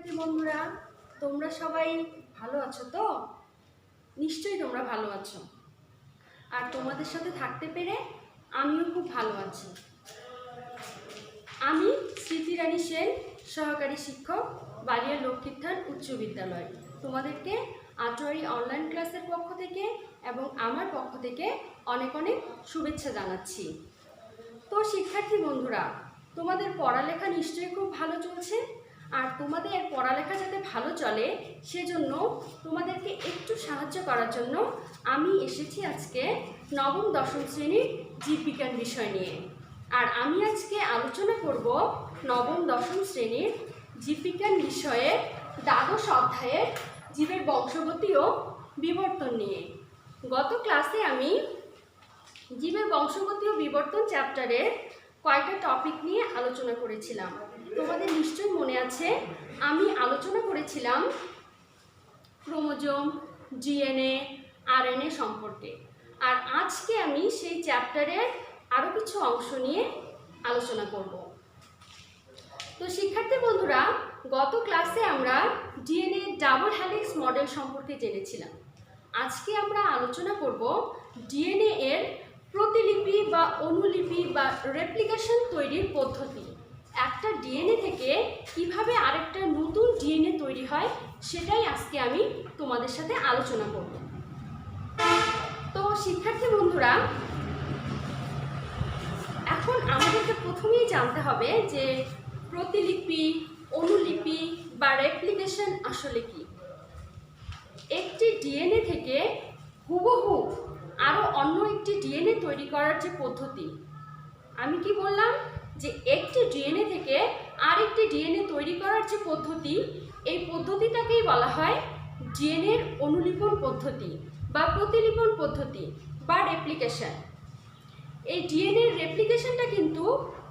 শিক্ষার্থী বন্ধুরা, তোমরা সবাই ভালো আছো তো? নিশ্চয়ই তোমরা ভালো আছো। আর তোমাদের সাথে থাকতে পেরে আমিও খুব ভালো আছি। আমি স্মৃতি রানী সেন, সহকারী শিক্ষক, বালিয়া লক্ষ্মীস্থান উচ্চ বিদ্যালয়। তোমাদেরকে আটোয়ারি অনলাইন ক্লাসের পক্ষ থেকে এবং আমার পক্ষ থেকে অনেক অনেক শুভেচ্ছা জানাচ্ছি। তো শিক্ষার্থী বন্ধুরা, তোমাদের পড়ালেখা নিশ্চয়ই খুব ভালো চলছে। আর তোমাদের পড়ালেখা যাতে ভালো চলে সেজন্য তোমাদেরকে একটু সাহায্য করার জন্য আমি এসেছি আজকে নবম দশম শ্রেণীর জীববিজ্ঞান বিষয় নিয়ে। আর আমি আজকে আলোচনা করব নবম দশম শ্রেণীর জীববিজ্ঞান বিষয়ের দ্বাদশ অধ্যায়ের জীবের বংশগতি ও বিবর্তন নিয়ে। গত ক্লাসে আমি জীবের বংশগতি ও বিবর্তন চ্যাপ্টারের কয়েকটা টপিক নিয়ে আলোচনা করেছিলাম। তোমাদের নিশ্চয়ই মনে আছে, আমি আলোচনা করেছিলাম ক্রোমোজোম, ডিএনএ, আরএনএ সম্পর্কে। আর আজকে আমি সেই চ্যাপ্টারের আরও কিছু অংশ নিয়ে আলোচনা করব। তো শিক্ষার্থী বন্ধুরা, গত ক্লাসে আমরা ডিএনএ ডাবল হেলিক্স মডেল সম্পর্কে জেনেছিলাম। আজকে আমরা আলোচনা করব ডিএনএ এর প্রতিলিপি বা অনুলিপি বা রেপ্লিকেশন তৈরির পদ্ধতি। একটা ডিএনএ থেকে কিভাবে আরেকটা নতুন ডিএনএ তৈরি হয় সেটাই আজকে আমি তোমাদের সাথে আলোচনা করব। তো শিক্ষার্থী বন্ধুরা, এখন আমাদেরকে প্রথমেই জানতে হবে যে প্রতিলিপি, অনুলিপি বা রেপ্লিকেশন আসলে কি। একটি ডিএনএ থেকে হুবহু আরও অন্য একটি ডিএনএ তৈরি করার যে পদ্ধতি, আমি কি বললাম যে একটি ডিএনএ থেকে আরেকটি ডিএনএ তৈরি করার যে পদ্ধতি, এই পদ্ধতিটাকেই বলা হয় ডিএনএর অনুলিপন পদ্ধতি বা প্রতিলিপন পদ্ধতি বা রেপ্লিকেশন। এই ডিএনএর রেপ্লিকেশনটা কিন্তু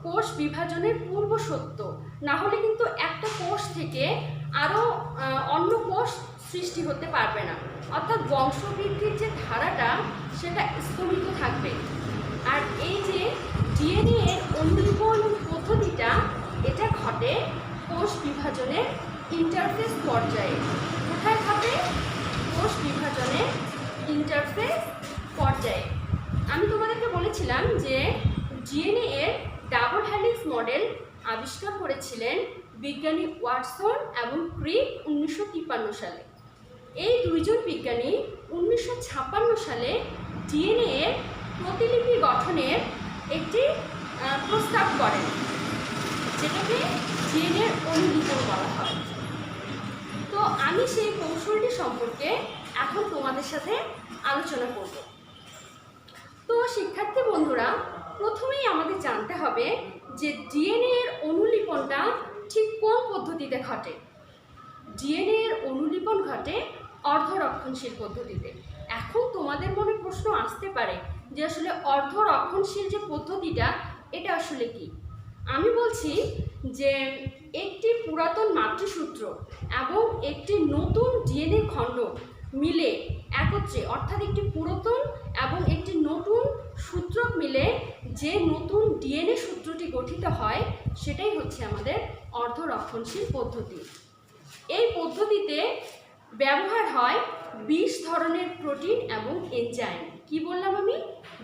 কোষ বিভাজনের পূর্ব সত্য, না হলে কিন্তু একটা কোষ থেকে আরও অন্য কোষ সৃষ্টি হতে পারবে না, অর্থাৎ বংশবৃদ্ধির যে ধারাটা সেটা স্থগিত থাকবে। আর এই যে ডিএনএ এর অনুলিপন পদ্ধতিটা, এটা ঘটে কোষ বিভাজনের ইন্টারফেস পর্যায়ে। কোথায় ঘটে? কোষ বিভাজনের ইন্টারফেস পর্যায়ে। আমি তোমাদেরকে বলেছিলাম যে ডিএনএ এর ডাবল হেলিক্স মডেল আবিষ্কার করেছিলেন বিজ্ঞানী ওয়াটসন এবং ক্রিক 1953 সালে। এই দুইজন বিজ্ঞানী 1956 সালে ডিএনএ এর প্রতিলিপি গঠনের একটি প্রস্তাব করেন, যেটাকে ডিএনএ অনুলিপন বলা হয়। তো আমি সেই কৌশলটি সম্পর্কে এখন তোমাদের সাথে আলোচনা করব। তো শিক্ষার্থী বন্ধুরা, প্রথমেই আমাদের জানতে হবে যে ডিএনএ এর অনুলিপনটা ঠিক কোন পদ্ধতিতে ঘটে। ডিএনএ এর অনুলিপন ঘটে অর্ধরক্ষণশীল পদ্ধতিতে। এখন তোমাদের মনে প্রশ্ন আসতে পারে যে আসলে অর্ধরক্ষণশীল যে পদ্ধতিটা, এটা আসলে কি। আমি বলছি যে একটি পুরাতন মাতৃসূত্র এবং একটি নতুন ডিএনএ খণ্ড মিলে একত্রে, অর্থাৎ একটি পুরাতন এবং একটি নতুন সূত্রক মিলে যে নতুন ডিএনএ সূত্রটি গঠিত হয়, সেটাই হচ্ছে আমাদের অর্ধরক্ষণশীল পদ্ধতি। এই পদ্ধতিতে ব্যবহার হয় 20 ধরনের প্রোটিন এবং এনজাইম। কি বললাম আমি?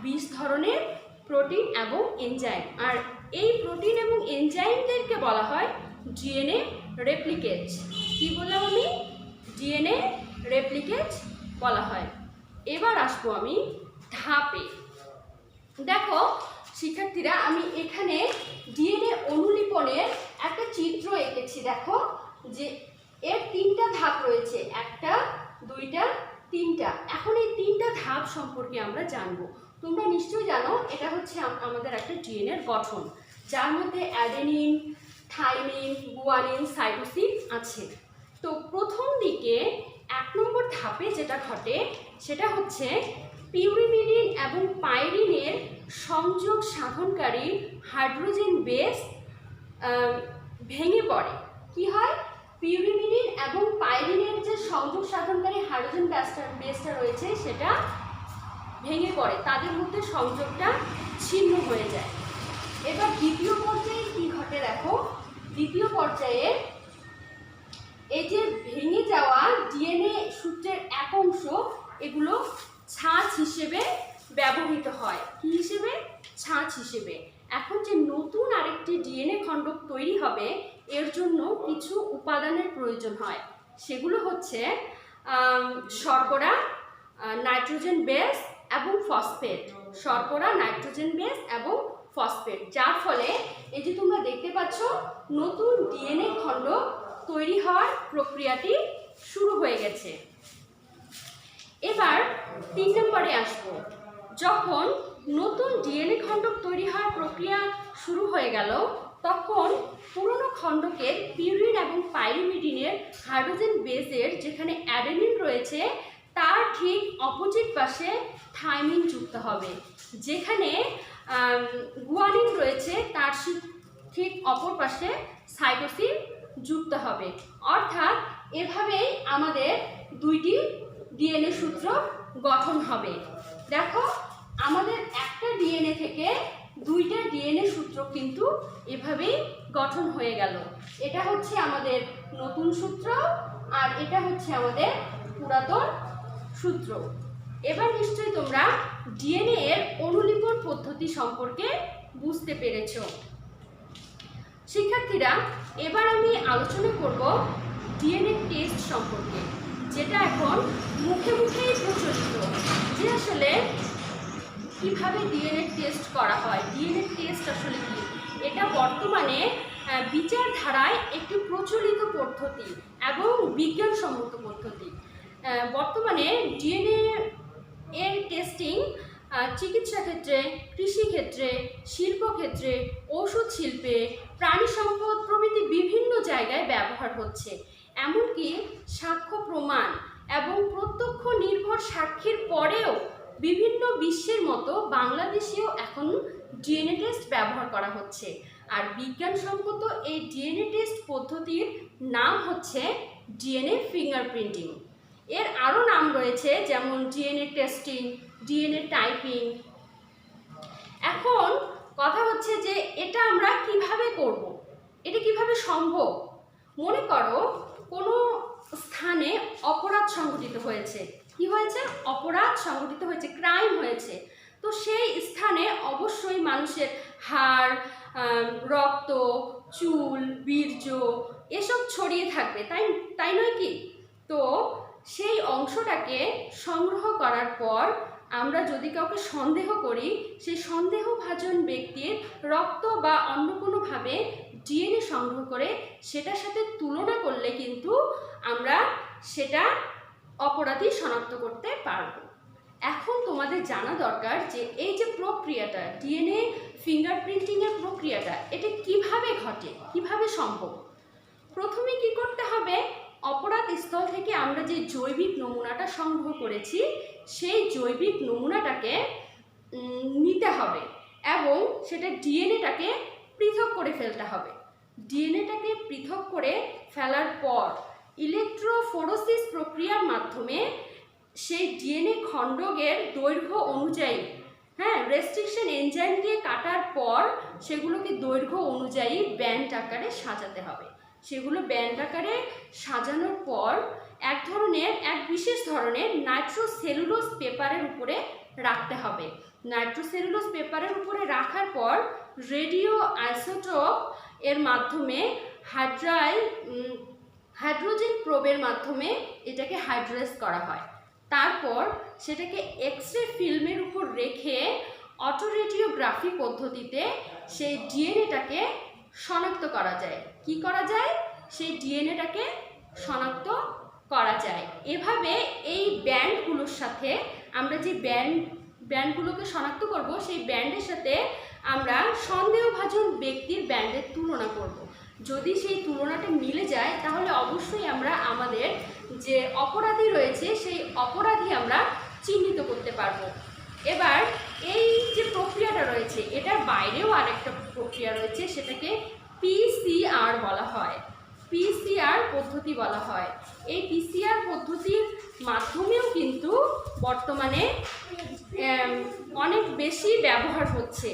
20 ধরনের প্রোটিন এবং এনজাইম। আর এই প্রোটিন এবং এনজাইমদেরকে বলা হয় ডিএনএ রেপ্লিকেজ। কি বললাম আমি? ডিএনএ রেপ্লিকেজ বলা হয়। এবার আসবো আমি ধাপে। দেখো শিক্ষার্থীরা, আমি এখানে ডিএনএ অনুলিপনের একটা চিত্র এঁকেছি। দেখো যে এর 3টা ধাপ রয়েছে, 1টা, 2টা, 3টা। এখন এই 3টা ধাপ সম্পর্কে আমরা জানবো। তোমরা নিশ্চয়ই জানো এটা হচ্ছে আমাদের একটা ডিএনএ এর গঠন, যার মধ্যে অ্যাডেনিন, থাইমিন, গুয়ানিন, সাইটোসিন আছে। তো প্রথম দিকে 1 নম্বর ধাপে যেটা ঘটে সেটা হচ্ছে পিউরিমিডিন এবং পাইরিনের সংযোগ সাধনকারী হাইড্রোজেন বেস ভেঙে পড়ে। কি হয়? পিউরিমিডিন এবং পাইরিনের যে সংযোগ সাধনকারী হাইড্রোজেন বেসটা রয়েছে সেটা ভেঙে পড়ে, তাদের মধ্যে সংযোগটা ছিন্ন হয়ে যায়। এবার দ্বিতীয় পর্যায়ে কি ঘটে দেখো। দ্বিতীয় পর্যায়ে এই যে ভেঙে যাওয়া ডিএনএ সূত্রের এক অংশ এগুলো ছাঁচ হিসেবে ব্যবহৃত হয়। কি হিসেবে? ছাঁচ হিসেবে। এখন যে নতুন আরেকটি ডিএনএ খণ্ড তৈরি হবে এর জন্য কিছু উপাদানের প্রয়োজন হয়। সেগুলো হচ্ছে শর্করা, নাইট্রোজেন বেস এবং ফসফেট। শর্করা, নাইট্রোজেন বেস এবং ফসফেট, যার ফলে এই যে তোমরা দেখতে পাচ্ছ নতুন ডিএনএ খণ্ড তৈরি হওয়ার প্রক্রিয়াটি শুরু হয়ে গেছে। এবার 3 নম্বরে আসব। যখন নতুন ডিএনএ খণ্ড তৈরি হওয়ার প্রক্রিয়া শুরু হয়ে গেল তখন পুরনো খণ্ডকের পিউরিন এবং পাইরিমিডিনের হাইড্রোজেন বেসের যেখানে অ্যাডেনিন রয়েছে তার ঠিক অপোজিট পাশে থাইমিন যুক্ত হবে। যেখানে গুয়ানিন রয়েছে তার ঠিক অপর পাশে সাইটোসিন যুক্ত হবে। অর্থাৎ এভাবেই আমাদের দুইটি ডিএনএ সূত্র গঠন হবে। দেখো আমাদের একটা ডিএনএ থেকে দুইটা ডিএনএ সূত্র কিন্তু এভাবেই গঠন হয়ে গেল। এটা হচ্ছে আমাদের নতুন সূত্র আর এটা হচ্ছে আমাদের পুরাতন সূত্র। এবার নিশ্চয়ই তোমরা ডিএনএ এর অনুলিপন পদ্ধতি সম্পর্কে বুঝতে পেরেছ। শিক্ষার্থীরা, এবার আমি আলোচনা করব ডিএনএ টেস্ট সম্পর্কে, যেটা এখন মুখে মুখেই প্রচলিত, যে আসলে কিভাবে ডিএনএ টেস্ট করা হয়। ডিএনএ টেস্ট আসলে কি? এটা বর্তমানে বিচারধারায় একটি প্রচলিত পদ্ধতি এবং বিজ্ঞানসম্মত পদ্ধতি। বর্তমানে ডিএনএ এর টেস্টিং চিকিৎসা ক্ষেত্রে, কৃষিক্ষেত্রে, শিল্পক্ষেত্রে, ওষুধ শিল্পে, প্রাণী সম্পদ প্রভৃতি বিভিন্ন জায়গায় ব্যবহার হচ্ছে। এমনকি সাক্ষ্য প্রমাণ এবং প্রত্যক্ষ নির্ভর সাক্ষীর পরেও বিভিন্ন বিশ্বের মতো বাংলাদেশেও এখন ডিএনএ টেস্ট ব্যবহার করা হচ্ছে। আর বিজ্ঞানসম্মত এই ডিএনএ টেস্ট পদ্ধতির নাম হচ্ছে ডিএনএ ফিঙ্গারপ্রিন্টিং। এর আরও নাম রয়েছে, যেমন ডিএনএ টেস্টিং, ডিএনএ টাইপিং। এখন কথা হচ্ছে যে এটা আমরা কিভাবে করব, এটা কিভাবে সম্ভব। মনে করো কোনো স্থানে অপরাধ সংঘটিত হয়েছে। কি হয়েছে? অপরাধ সংঘটিত হয়েছে, ক্রাইম হয়েছে। তো সেই স্থানে অবশ্যই মানুষের হাড়, রক্ত, চুল, বীর্য এসব ছড়িয়ে থাকবে, তাই নয় কি? তো সেই অংশটাকে সংগ্রহ করার পর আমরা যদি কাউকে সন্দেহ করি, সেই সন্দেহভাজন ব্যক্তির রক্ত বা অন্য কোনোভাবে ডিএনএ সংগ্রহ করে সেটার সাথে তুলনা করলে কিন্তু আমরা সেটা অপরাধী শনাক্ত করতে পারব। এখন তোমাদের জানা দরকার যে এই যে প্রক্রিয়াটা, ডিএনএ ফিঙ্গারপ্রিন্টিংয়ের প্রক্রিয়াটা, এটা কিভাবে ঘটে, কিভাবে সম্ভব। প্রথমে কি করতে হবে? অপরাধ স্থল থেকে আমরা যে জৈবিক নমুনাটা সংগ্রহ করেছি সেই জৈবিক নমুনাটাকে নিতে হবে এবং সেটা ডিএনএটাকে পৃথক করে ফেলতে হবে। ডিএনএটাকে পৃথক করে ফেলার পর ইলেকট্রোফোরেসিস প্রক্রিয়ার মাধ্যমে সেই ডিএনএ খণ্ডকের দৈর্ঘ্য অনুযায়ী, রেস্ট্রিকশন এনজাইম দিয়ে কাটার পর সেগুলোকে দৈর্ঘ্য অনুযায়ী ব্যান্ড আকারে সাজাতে হবে। সেগুলো ব্যান্ড আকারে সাজানোর পর এক বিশেষ ধরনের নাইট্রোসেলুলোজ পেপারের উপরে রাখতে হবে। নাইট্রোসেলুলোজ পেপারের উপরে রাখার পর রেডিও আইসোটোপ এর মাধ্যমে হাইড্রোজেন প্রোবের মাধ্যমে এটাকে হাইড্রেস করা হয়। তারপর সেটাকে এক্সরে ফিল্মের উপর রেখে অটোরেডিওগ্রাফি পদ্ধতিতে সেই ডিএনএটাকে শনাক্ত করা যায়। কি করা যায়? সেই ডিএনএটাকে শনাক্ত করা যায়। এভাবে এই ব্যান্ডগুলোর সাথে আমরা যে ব্যান্ডগুলোকে শনাক্ত করব, সেই ব্যান্ডের সাথে আমরা সন্দেহভাজন ব্যক্তির ব্যান্ডের তুলনা করব। যদি সেই তুলনাটা মিলে যায় তাহলে অবশ্যই আমরা আমাদের যে অপরাধী রয়েছে সেই অপরাধী আমরা চিহ্নিত করতে পারবো। এবার এই যে প্রক্রিয়াটা রয়েছে এটার বাইরেও আরেকটা প্রক্রিয়া রয়েছে, সেটাকে পিসিআর বলা হয়। পিসিআর পদ্ধতি বলা হয়। এই পিসিআর পদ্ধতির মাধ্যমেও কিন্তু বর্তমানে অনেক বেশি ব্যবহার হচ্ছে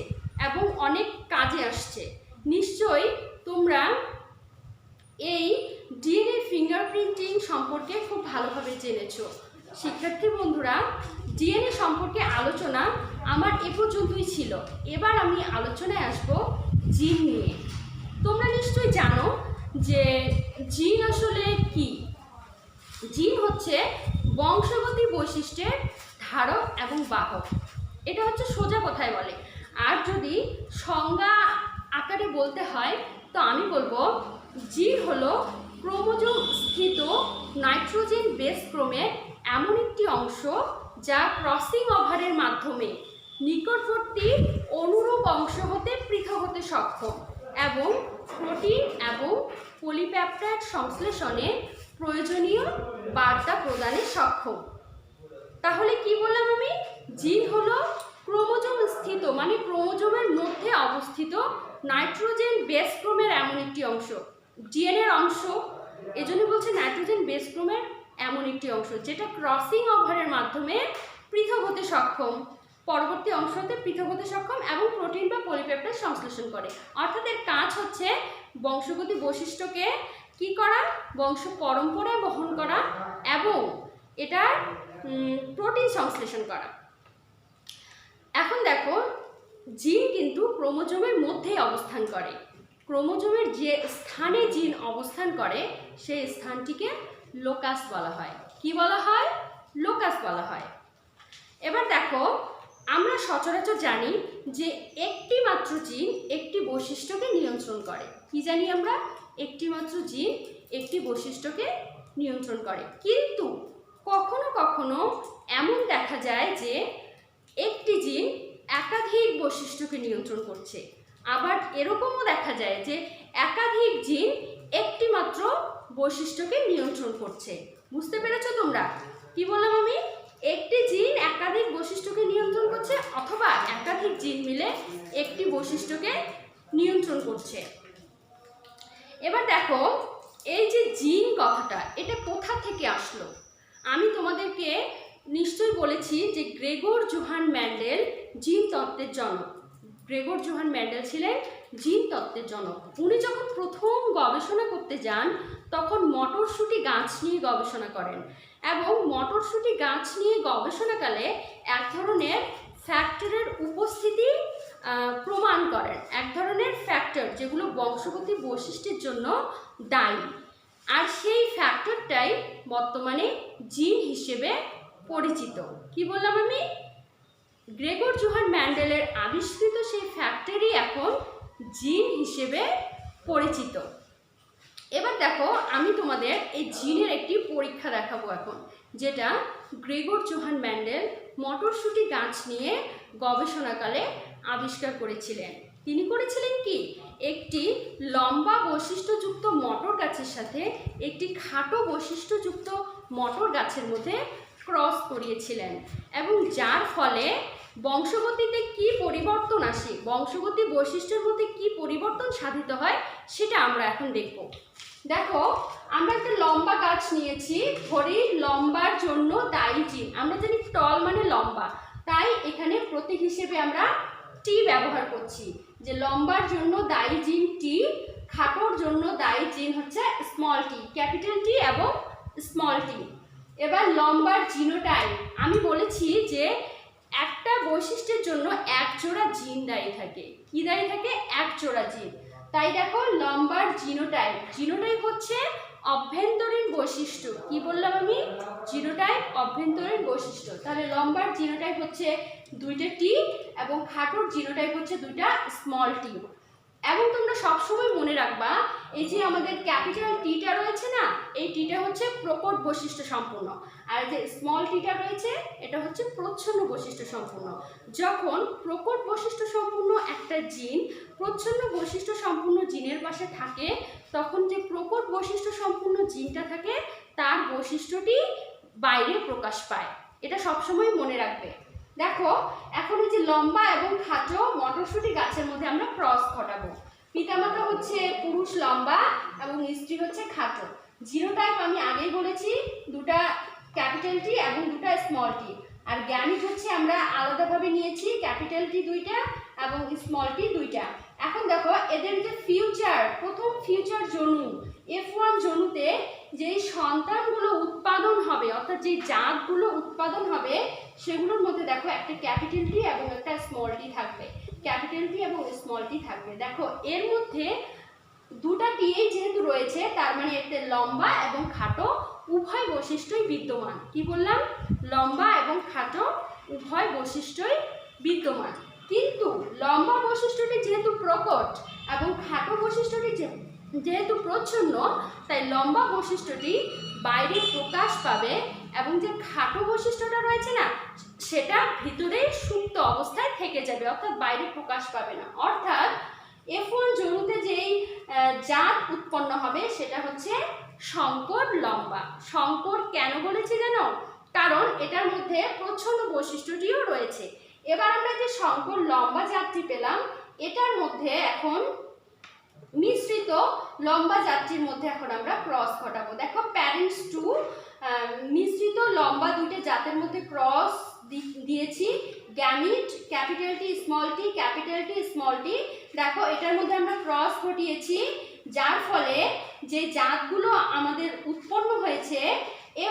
এবং অনেক কাজে আসছে। নিশ্চয়ই তোমরা এই ডিএনএ ফিঙ্গারপ্রিন্ট জিন সম্পর্কে খুব ভালোভাবে জেনেছো। শিক্ষার্থী বন্ধুরা, ডিএনএ সম্পর্কে আলোচনা আমার এ পর্যন্তই ছিল। এবার আমি আলোচনায় আসব জিন নিয়ে। তোমরা নিশ্চয়ই জানো যে জিন আসলে কি। জিন হচ্ছে বংশগতি বৈশিষ্ট্যের ধারক এবং বাহক। এটা হচ্ছে সোজা কথায় বলে। আর যদি সংজ্ঞা আকারে বলতে হয় তো আমি বলবো জিন হলো ক্রোমোজোম স্থিত নাইট্রোজেন বেস ক্রোমের এমন একটি অংশ যা ক্রসিং ওভারের মাধ্যমে নিকটবর্তী অনুরূপ অংশ হতে পৃথক হতে সক্ষম এবং প্রোটিন এবং পলিপ্যাপটাইড সংশ্লেষণে প্রয়োজনীয় বার্তা প্রদানে সক্ষম। তাহলে কি বললাম আমি? জিন হলো ক্রোমোজোম স্থিত মানে ক্রোমোজোমের মধ্যে অবস্থিত নাইট্রোজেন বেস ক্রোমের এমন একটি অংশ, ডিএনএর অংশ। এজন্য বলছে নাইট্রোজেন বেস ক্রোমের এমন একটি অংশ যেটা ক্রসিং ওভারের মাধ্যমে পৃথক হতে সক্ষম, পরবর্তী অংশ হতে পৃথক হতে সক্ষম এবং প্রোটিন বা পলিপেপটাইড সংশ্লেষণ করে। অর্থাৎ এর কাজ হচ্ছে বংশগতি বৈশিষ্ট্যকে কি করা, বংশ পরম্পরায় বহন করা এবং এটার প্রোটিন সংশ্লেষণ করা। এখন দেখো, জিন কিন্তু ক্রোমোজোমের মধ্যেই অবস্থান করে। ক্রোমোজোমের যে স্থানে জিন অবস্থান করে সেই স্থানটিকে লোকাস বলা হয়। কি বলা হয়? লোকাস বলা হয়। এবার দেখো, আমরা সচরাচর জানি যে একটি মাত্র জিন একটি বৈশিষ্ট্যকে নিয়ন্ত্রণ করে। কি জানি আমরা? একটি মাত্র জিন একটি বৈশিষ্ট্যকে নিয়ন্ত্রণ করে। কিন্তু কখনো কখনো এমন দেখা যায় যে একটি জিন একাধিক বৈশিষ্ট্যকে নিয়ন্ত্রণ করছে। আবার এরকমও দেখা যায় যে একাধিক জিন একটি মাত্র বৈশিষ্ট্যকে নিয়ন্ত্রণ করছে। বুঝতে পেরেছো তোমরা? কি বললাম আমি? একটি জিন একাধিক বৈশিষ্ট্যকে নিয়ন্ত্রণ করছে অথবা একাধিক জিন মিলে একটি বৈশিষ্ট্যকে নিয়ন্ত্রণ করছে। এবার দেখো, এই যে জিন কথাটা এটা কোথা থেকে আসলো? আমি তোমাদেরকে নিশ্চয়ই বলেছি যে গ্রেগর জোহান ম্যান্ডেল জিন তত্ত্বের জনক। গ্রেগর জোহান ম্যান্ডেল ছিলেন জিন তত্ত্বের জনক। উনি যখন প্রথম গবেষণা করতে যান তখন মটরশুঁটি গাছ নিয়ে গবেষণা করেন এবং মটরশুঁটি গাছ নিয়ে গবেষণাকালে এক ধরনের ফ্যাক্টরের উপস্থিতি প্রমাণ করেন, এক ধরনের ফ্যাক্টর যেগুলো বংশগতি বৈশিষ্ট্যের জন্য দায়ী। আর সেই ফ্যাক্টরটাই বর্তমানে জিন হিসেবে পরিচিত। কি বললাম আমি? গ্রেগর জোহান ম্যান্ডেলের আবিষ্কৃত সেই ফ্যাক্টরই এখন জিন হিসেবে পরিচিত। এবার দেখো, আমি তোমাদের এই জিনের একটি পরীক্ষা দেখাবো এখন, যেটা গ্রেগর জোহান ম্যান্ডেল মটরশুঁটি গাছ নিয়ে গবেষণাকালে আবিষ্কার করেছিলেন। তিনি করেছিলেন কি, একটি লম্বা বৈশিষ্ট্যযুক্ত মটর গাছের সাথে একটি খাটো বৈশিষ্ট্যযুক্ত মটর গাছের মধ্যে ক্রস করিয়েছিলেন এবং যার ফলে বংশগতিতে কি পরিবর্তন আসে, বংশগতি বৈশিষ্ট্যের মধ্যে কি পরিবর্তন সাধিত হয় সেটা আমরা এখন দেখব। দেখো, আমরা একটা লম্বা গাছ নিয়েছি, ধরি লম্বার জন্য দায়ী জিন। আমরা জানি টল মানে লম্বা, তাই এখানে প্রতীক হিসেবে আমরা টি ব্যবহার করছি, যে লম্বার জন্য দায়ী জিন টি, খাটোর জন্য দায়ী জিন হচ্ছে স্মল টি, ক্যাপিটাল টি এবং স্মল টি। এবার লম্বার জিনোটাইপ, আমি বলেছি যে একটা বৈশিষ্ট্যের জন্য এক জোড়া জিন দায়ী থাকে। কি দায়ী থাকে? এক জোড়া জিন। তাই দেখো, লম্বার জিনোটাইপ, জিনোটাইপ হচ্ছে অভ্যন্তরীণ বৈশিষ্ট্য। কি বললাম আমি? জিনোটাইপ অভ্যন্তরীণ বৈশিষ্ট্য। তাহলে লম্বার জিনোটাইপ হচ্ছে দুইটা টি এবং খাটোর জিনোটাইপ হচ্ছে দুইটা স্মল টি। এবং তোমরা সবসময় মনে রাখবা, এই যে আমাদের ক্যাপিটাল টিটা রয়েছে না, এই টিটা হচ্ছে প্রকট বৈশিষ্ট্য সম্পূর্ণ, আর যে স্মল টিটা রয়েছে এটা হচ্ছে প্রচ্ছন্ন বৈশিষ্ট্য সম্পূর্ণ। যখন প্রকট বৈশিষ্ট্য সম্পূর্ণ একটা জিন প্রচ্ছন্ন বৈশিষ্ট্য সম্পূর্ণ জিনের পাশে থাকে, তখন যে প্রকট বৈশিষ্ট্য সম্পূর্ণ জিনটা থাকে তার বৈশিষ্ট্যটি বাইরে প্রকাশ পায়। এটা সবসময় মনে রাখবে। দেখো, এখন এই যে লম্বা এবং খাটো মটরশুঁটি গাছের মধ্যে আমরা ক্রস ঘটাবো। পিতামাতা হচ্ছে পুরুষ লম্বা এবং স্ত্রী হচ্ছে খাটো। জিনোটাইপ আমি আগেই বলেছি দুটা ক্যাপিটাল টি এবং দুটা স্মল টি, আর গ্যামিট হচ্ছে আমরা আলাদাভাবে নিয়েছি, ক্যাপিটাল টি দুইটা এবং স্মল টি দুইটা। এখন দেখো, এদের যে ফিউচার, প্রথম ফিউচার জনু F1 জনুতে যেই সন্তানগুলো উৎপাদন হবে, অর্থাৎ যে জাতগুলো উৎপাদন হবে সেগুলোর মধ্যে দেখো একটা ক্যাপিটাল টি এবং একটা স্মল টি থাকবে, ক্যাপিটাল টি এবং স্মল টি থাকবে। দেখো এর মধ্যে দুটা টি যেহেতু রয়েছে তার মানে এতে লম্বা এবং খাটো উভয় বৈশিষ্ট্যই বিদ্যমান। কি বললাম? লম্বা এবং খাটো উভয় বৈশিষ্ট্যই বিদ্যমান। কিন্তু লম্বা বৈশিষ্ট্যটি যেহেতু প্রকট এবং খাটো বৈশিষ্ট্যটি যেহেতু প্রচ্ছন্ন, তাই লম্বা বৈশিষ্ট্যটি বাইরে প্রকাশ পাবে এবং যে খাটো বৈশিষ্ট্যটা রয়েছে না সেটা ভিতরেই সুপ্ত অবস্থায় থেকে যাবে, অর্থাৎ বাইরে প্রকাশ পাবে না। অর্থাৎ F1 জনুতে যেই জাত উৎপন্ন হবে সেটা হচ্ছে সংকর লম্বা। সংকর কেন বলেছি জানো? কারণ এটার মধ্যে প্রচ্ছন্ন বৈশিষ্ট্যটিও রয়েছে। এবার আমরা যে সংকর লম্বা জাতটি পেলাম এটার মধ্যে এখন মিশ্রিত লম্বা জাতটির মধ্যে এখন আমরা ক্রস ঘটাবো। দেখো প্যারেন্টস টু মিশ্রিত লম্বা দুইটা জাতের মধ্যে ক্রস দিয়েছি, গ্যামিট capital T small tea, capital T small tea. দেখো এটার মধ্যে আমরা ক্রস ঘটিয়েছি, যার ফলে যে জাতগুলো আমাদের উৎপন্ন হয়েছে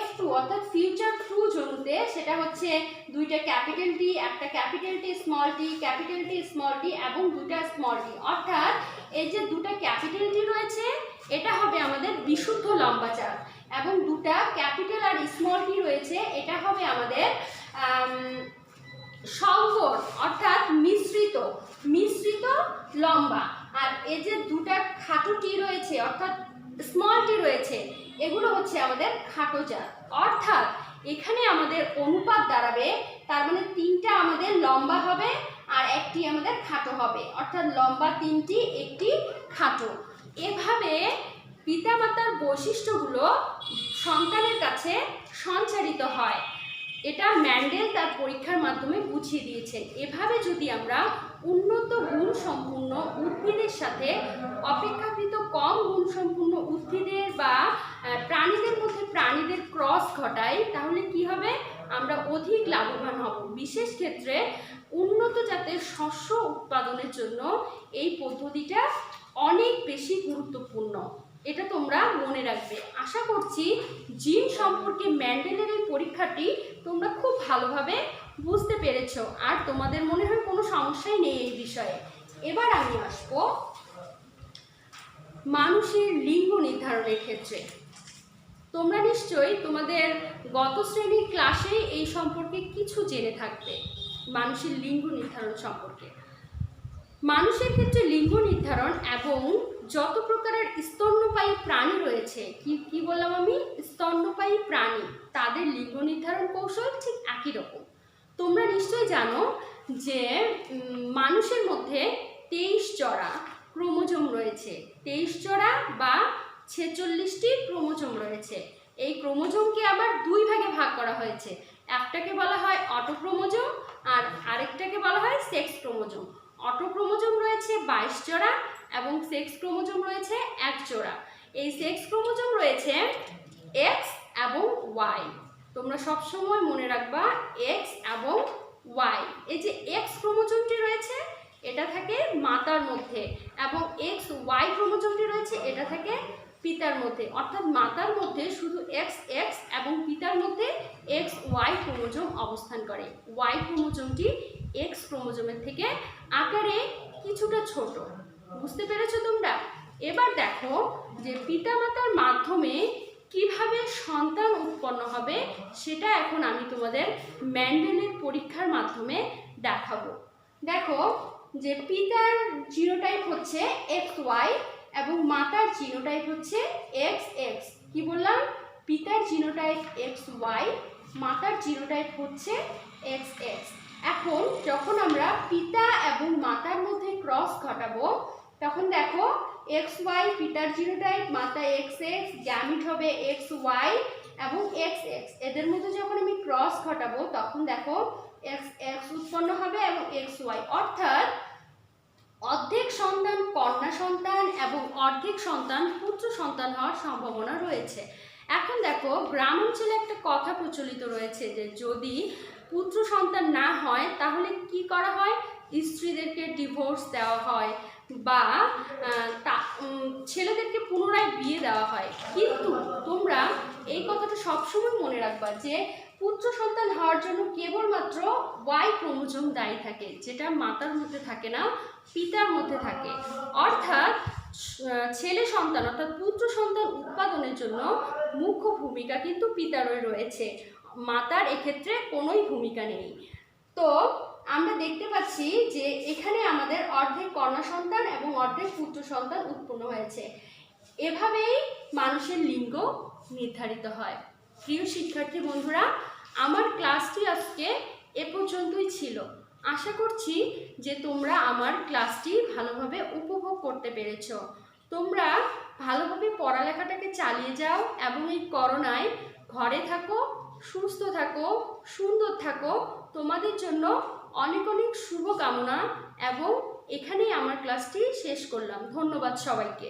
F2 অর্থাৎ ফিউচার ট্রু জনুতে সেটা হচ্ছে দুইটা ক্যাপিটাল টি, একটা capital T small tea, capital T small tea এবং দুটা স্মল টি। অর্থাৎ এই যে দুটা ক্যাপিটাল টি রয়েছে এটা হবে আমাদের বিশুদ্ধ লম্বা জাত এবং দুটা ক্যাপিটাল আর স্মল টি রয়েছে এটা হবে আমাদের সংকর অর্থাৎ মিশ্রিত লম্বা। আর এই যে দুটা খাটো টি রয়েছে অর্থাৎ স্মল টি রয়েছে এগুলো হচ্ছে আমাদের খাটো জাত। অর্থাৎ এখানে আমাদের অনুপাত দাঁড়াবে, তার মানে তিনটা আমাদের লম্বা হবে আর একটি আমাদের খাটো হবে, অর্থাৎ লম্বা তিনটি একটি খাটো। এভাবে পিতামাতার বৈশিষ্ট্যগুলো সন্তানের কাছে সঞ্চারিত হয়। এটা ম্যান্ডেল তার পরীক্ষার মাধ্যমে বুঝিয়ে দিয়েছেন। এভাবে যদি আমরা উন্নত গুণ সম্পূর্ণ উদ্ভিদের সাথে অপেক্ষাকৃত কম গুণসম্পন্ন উদ্ভিদের বা প্রাণীদের মধ্যে প্রাণীদের ক্রস ঘটাই তাহলে কি হবে? আমরা অধিক লাভবান হব। বিশেষ ক্ষেত্রে উন্নত জাতের শস্য উৎপাদনের জন্য এই পদ্ধতিটা অনেক বেশি গুরুত্বপূর্ণ, এটা তোমরা মনে রাখবে। আশা করছি জিন সম্পর্কে ম্যান্ডেলের এই পরীক্ষাটি তোমরা খুব ভালোভাবে বুঝতে পেরেছো আর তোমাদের মনে হয় কোনো সমস্যাই নেই এই বিষয়ে। এবার আমি আসবো মানুষের লিঙ্গ নির্ধারণের ক্ষেত্রে। তোমরা নিশ্চয়ই তোমাদের গত শ্রেণীর ক্লাসে এই সম্পর্কে কিছু জেনে থাকবে, মানুষের লিঙ্গ নির্ধারণ সম্পর্কে। মানুষের ক্ষেত্রে লিঙ্গ নির্ধারণ এবং যত প্রকারের স্তন্যপায়ী প্রাণী রয়েছে, কি বললাম আমি? স্তন্যপায়ী প্রাণী, তাদের লিঙ্গ নির্ধারণ কৌশল ঠিক একই রকম। তোমরা নিশ্চয়ই জানো যে মানুষের মধ্যে 23 জোড়া ক্রোমোজোম রয়েছে, 23 জোড়া বা 46টি ক্রোমোজোম রয়েছে। এই ক্রোমোজোমকে আবার দুই ভাগে ভাগ করা হয়েছে, একটাকে বলা হয় অটোক্রোমোজোম আর আরেকটাকে বলা হয় সেক্স ক্রোমোজোম। অটোক্রোমোজোম রয়েছে 22 জোড়া এবং সেক্স ক্রোমোজোম রয়েছে 1 জোড়া। এই সেক্স ক্রোমোজোম রয়েছে এক্স এবং ওয়াই। তোমরা সবসময় মনে রাখবা এক্স এবং ওয়াই। এই যে এক্স ক্রোমোজোমটি রয়েছে এটা থাকে মাতার মধ্যে এবং এক্স ওয়াই ক্রোমোজোমটি রয়েছে এটা থাকে পিতার মধ্যে, অর্থাৎ মাতার মধ্যে শুধু এক্স এক্স এবং পিতার মধ্যে এক্স ওয়াই ক্রোমোজোম অবস্থান করে। ওয়াই ক্রোমোজোমটি এক্স ক্রোমোজোমের থেকে আকারে কিছুটা ছোট। বুঝতে পেরেছো তোমরা? এবার দেখো যে পিতামাতার মাধ্যমে কিভাবে সন্তান উৎপন্ন হবে সেটা এখন আমি তোমাদের ম্যান্ডেলের পরীক্ষার মাধ্যমে দেখাবো। দেখো যে পিতার জিনোটাইপ হচ্ছে XY এবং মাতার জিনোটাইপ হচ্ছে XX। কি বললাম? পিতার জিনোটাইপ XY, মাতার জিনোটাইপ হচ্ছে XX। এখন যখন আমরা পিতা এবং মাতার মধ্যে ক্রস ঘটাবো তখন দেখো XY পিতার জিনোটাইপ, মাতা XX, গ্যামিট হবে XY এবং XX। এদের মধ্যে যখন আমি ক্রস ঘটাবো তখন দেখো XX উৎপন্ন হবে এবং XY, অর্থাৎ অর্ধেক সন্তান কন্যা সন্তান এবং অর্ধেক সন্তান পুত্র সন্তান হওয়ার সম্ভাবনা রয়েছে। এখন দেখো গ্রাম অঞ্চলে একটা কথা প্রচলিত রয়েছে যে যদি পুত্র সন্তান না হয় তাহলে কি করা হয়? স্ত্রীদেরকে ডিভোর্স দেওয়া হয় বা ছেলেদেরকে পুনরায় বিয়ে দেওয়া হয়। কিন্তু তোমরা এই কথাটা সবসময় মনে রাখবা যে পুত্র সন্তান হওয়ার জন্য কেবলমাত্র ওয়াই ক্রোমোজোম দায়ী থাকে, যেটা মাতার মধ্যে থাকে না, পিতার মধ্যে থাকে। অর্থাৎ ছেলে সন্তান অর্থাৎ পুত্র সন্তান উৎপাদনের জন্য মুখ্য ভূমিকা কিন্তু পিতারই রয়েছে, মাতার এক্ষেত্রে কোনোই ভূমিকা নেই। তো আমরা দেখতে পাচ্ছি যে এখানে আমাদের অর্ধেক কন্যা সন্তান এবং অর্ধেক পুত্র সন্তান উৎপন্ন হয়েছে। এভাবেই মানুষের লিঙ্গ নির্ধারিত হয়। প্রিয় শিক্ষার্থী বন্ধুরা, আমার ক্লাসটি আজকে এ পর্যন্তই ছিল। আশা করছি যে তোমরা আমার ক্লাসটি ভালোভাবে উপভোগ করতে পেরেছ। তোমরা ভালোভাবে পড়ালেখাটাকে চালিয়ে যাও এবং এই করোনায় ঘরে থাকো, সুস্থ থাকো, সুন্দর থাকো। তোমাদের জন্য অনেক অনেক শুভকামনা এবং এখানেই আমার ক্লাসটি শেষ করলাম। ধন্যবাদ সবাইকে।